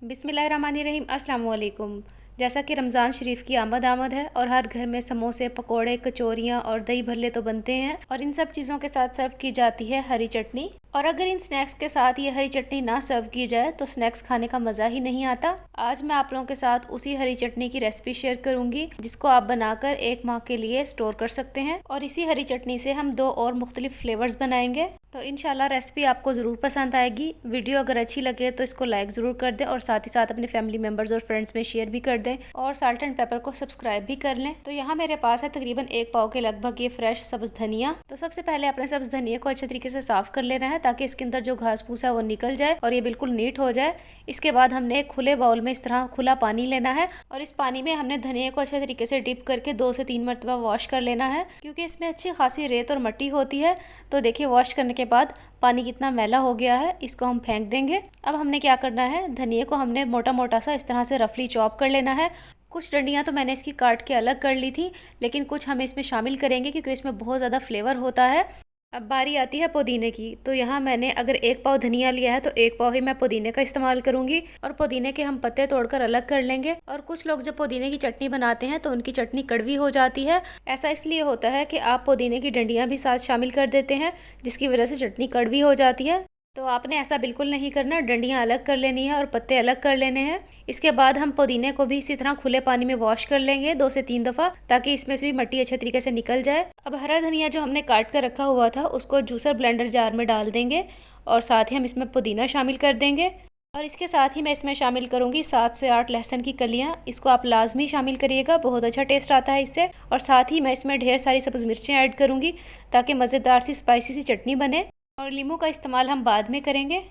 बिस्मिल्लाहिर्रहमानिर्रहीम। अस्सलाम वालेकुम। जैसा कि रमज़ान शरीफ की आमद है और हर घर में समोसे, पकोड़े, कचौरियाँ और दही भल्ले तो बनते हैं और इन सब चीज़ों के साथ सर्व की जाती है हरी चटनी। और अगर इन स्नैक्स के साथ ये हरी चटनी ना सर्व की जाए तो स्नैक्स खाने का मज़ा ही नहीं आता। आज मैं आप लोगों के साथ उसी हरी चटनी की रेसिपी शेयर करूंगी जिसको आप बनाकर 1 माह के लिए स्टोर कर सकते हैं। और इसी हरी चटनी से हम 2 और मुख्तलिफ फ्लेवर्स बनाएंगे। तो इंशाल्लाह रेसिपी आपको ज़रूर पसंद आएगी। वीडियो अगर अच्छी लगे तो इसको लाइक ज़रूर कर दें और साथ ही साथ अपने फैमिली मेम्बर्स और फ्रेंड्स में शेयर भी कर दें और साल्ट एंड पेपर को सब्सक्राइब भी कर लें। तो यहाँ मेरे पास है तकरीबन 1 पाव के लगभग ये फ्रेश सब्ज़ धनिया। तो सबसे पहले अपने सब्ज़ धनिया को अच्छे तरीके से साफ़ कर लेना है ताकि इसके अंदर जो घास फूस है वो निकल जाए और ये बिल्कुल नीट हो जाए। इसके बाद हमने एक खुले बाउल में इस तरह खुला पानी लेना है और इस पानी में हमने धनिया को अच्छे तरीके से डिप करके 2 से 3 मरतबा वॉश कर लेना है क्योंकि इसमें अच्छी खासी रेत और मिट्टी होती है। तो देखिए वॉश करने के बाद पानी कितना मैला हो गया है, इसको हम फेंक देंगे। अब हमने क्या करना है, धनिया को हमने मोटा मोटा सा इस तरह से रफली चॉप कर लेना है। कुछ डंडियाँ तो मैंने इसकी काट के अलग कर ली थी लेकिन कुछ हम इसमें शामिल करेंगे क्योंकि इसमें बहुत ज़्यादा फ्लेवर होता है। अब बारी आती है पुदीने की। तो यहाँ मैंने अगर 1 पाव धनिया लिया है तो 1 पाव ही मैं पुदीने का इस्तेमाल करूंगी और पुदीने के हम पत्ते तोड़कर अलग कर लेंगे। और कुछ लोग जब पुदीने की चटनी बनाते हैं तो उनकी चटनी कड़वी हो जाती है। ऐसा इसलिए होता है कि आप पुदीने की डंडियाँ भी साथ शामिल कर देते हैं जिसकी वजह से चटनी कड़वी हो जाती है। तो आपने ऐसा बिल्कुल नहीं करना, डंडियाँ अलग कर लेनी है और पत्ते अलग कर लेने हैं। इसके बाद हम पुदीने को भी इसी तरह खुले पानी में वॉश कर लेंगे 2 से 3 दफ़ा ताकि इसमें से भी मिट्टी अच्छे तरीके से निकल जाए। अब हरा धनिया जो हमने काट कर रखा हुआ था उसको जूसर ब्लेंडर जार में डाल देंगे और साथ ही हम इसमें पुदीना शामिल कर देंगे। और इसके साथ ही मैं इसमें शामिल करूँगी 7 से 8 लहसुन की कलियाँ। इसको आप लाजमी शामिल करिएगा, बहुत अच्छा टेस्ट आता है इससे। और साथ ही मैं इसमें ढेर सारी सब्ज़ मिर्चें ऐड करूँगी ताकि मज़ेदार सी स्पाइसी सी चटनी बने। और नींबू का इस्तेमाल हम बाद में करेंगे।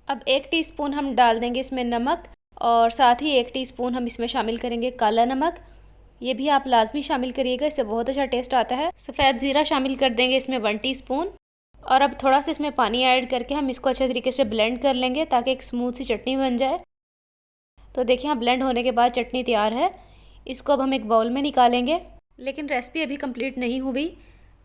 अब 1 टीस्पून हम डाल देंगे इसमें नमक और साथ ही 1 टीस्पून हम इसमें शामिल करेंगे काला नमक। ये भी आप लाजमी शामिल करिएगा, इससे बहुत अच्छा टेस्ट आता है। सफ़ेद ज़ीरा शामिल कर देंगे इसमें 1 टीस्पून। और अब थोड़ा सा इसमें पानी ऐड करके हम इसको अच्छे तरीके से ब्लेंड कर लेंगे ताकि एक स्मूथ सी चटनी बन जाए। तो देखिए यहाँ ब्लेंड होने के बाद चटनी तैयार है। इसको अब हम एक बाउल में निकालेंगे। लेकिन रेसिपी अभी कंप्लीट नहीं हुई,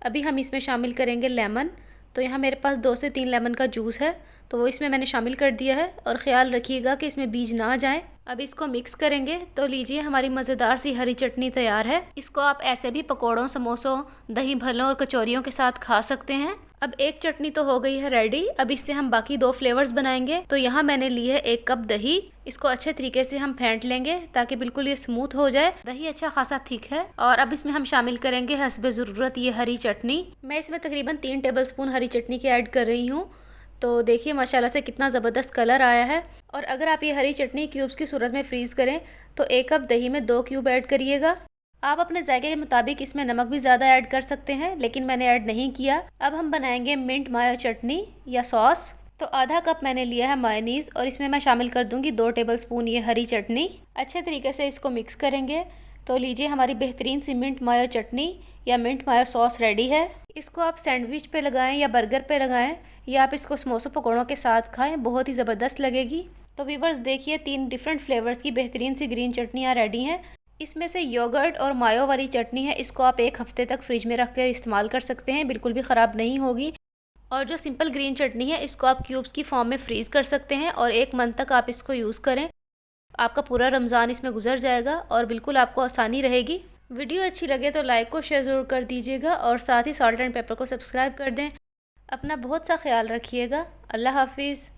अभी हम इसमें शामिल करेंगे लेमन। तो यहाँ मेरे पास 2 से 3 लेमन का जूस है तो वो इसमें मैंने शामिल कर दिया है और ख़्याल रखिएगा कि इसमें बीज ना जाएं। अब इसको मिक्स करेंगे। तो लीजिए हमारी मज़ेदार सी हरी चटनी तैयार है। इसको आप ऐसे भी पकोड़ों, समोसों, दही भल्लों और कचौरियों के साथ खा सकते हैं। अब एक चटनी तो हो गई है रेडी। अब इससे हम बाकी 2 फ्लेवर्स बनाएंगे। तो यहाँ मैंने ली है 1 कप दही। इसको अच्छे तरीके से हम फेंट लेंगे ताकि बिल्कुल ये स्मूथ हो जाए। दही अच्छा खासा थिक है। और अब इसमें हम शामिल करेंगे हस्बे ज़रूरत ये हरी चटनी। मैं इसमें तकरीबन 3 टेबलस्पून हरी चटनी की ऐड कर रही हूँ। तो देखिए माशाल्लाह से कितना ज़बरदस्त कलर आया है। और अगर आप ये हरी चटनी क्यूब्स की सूरत में फ्रीज़ करें तो 1 कप दही में 2 क्यूब ऐड करिएगा। आप अपने जायके के मुताबिक इसमें नमक भी ज़्यादा ऐड कर सकते हैं लेकिन मैंने ऐड नहीं किया। अब हम बनाएंगे मिंट मायो चटनी या सॉस। तो आधा कप मैंने लिया है मायोनीज़ और इसमें मैं शामिल कर दूंगी 2 टेबलस्पून ये हरी चटनी। अच्छे तरीके से इसको मिक्स करेंगे। तो लीजिए हमारी बेहतरीन सी मिंट मायो चटनी या मिंट मायो सॉस रेडी है। इसको आप सैंडविच पे लगाएं या बर्गर पे लगाएं या आप इसको समोसों पकौड़ों के साथ खाएं, बहुत ही ज़बरदस्त लगेगी। तो व्यूअर्स देखिए 3 डिफरेंट फ्लेवर्स की बेहतरीन सी ग्रीन चटनियाँ रेडी हैं। इसमें से योगर्ट और मायो वाली चटनी है, इसको आप 1 हफ्ते तक फ्रिज में रख कर इस्तेमाल कर सकते हैं, बिल्कुल भी ख़राब नहीं होगी। और जो सिंपल ग्रीन चटनी है इसको आप क्यूब्स की फॉर्म में फ्रीज़ कर सकते हैं और 1 मंथ तक आप इसको यूज़ करें। आपका पूरा रमज़ान इसमें गुजर जाएगा और बिल्कुल आपको आसानी रहेगी। वीडियो अच्छी लगे तो लाइक को शेयर ज़रूर कर दीजिएगा और साथ ही साल्ट एंड पेपर को सब्सक्राइब कर दें। अपना बहुत सा ख्याल रखिएगा। अल्लाह हाफिज़।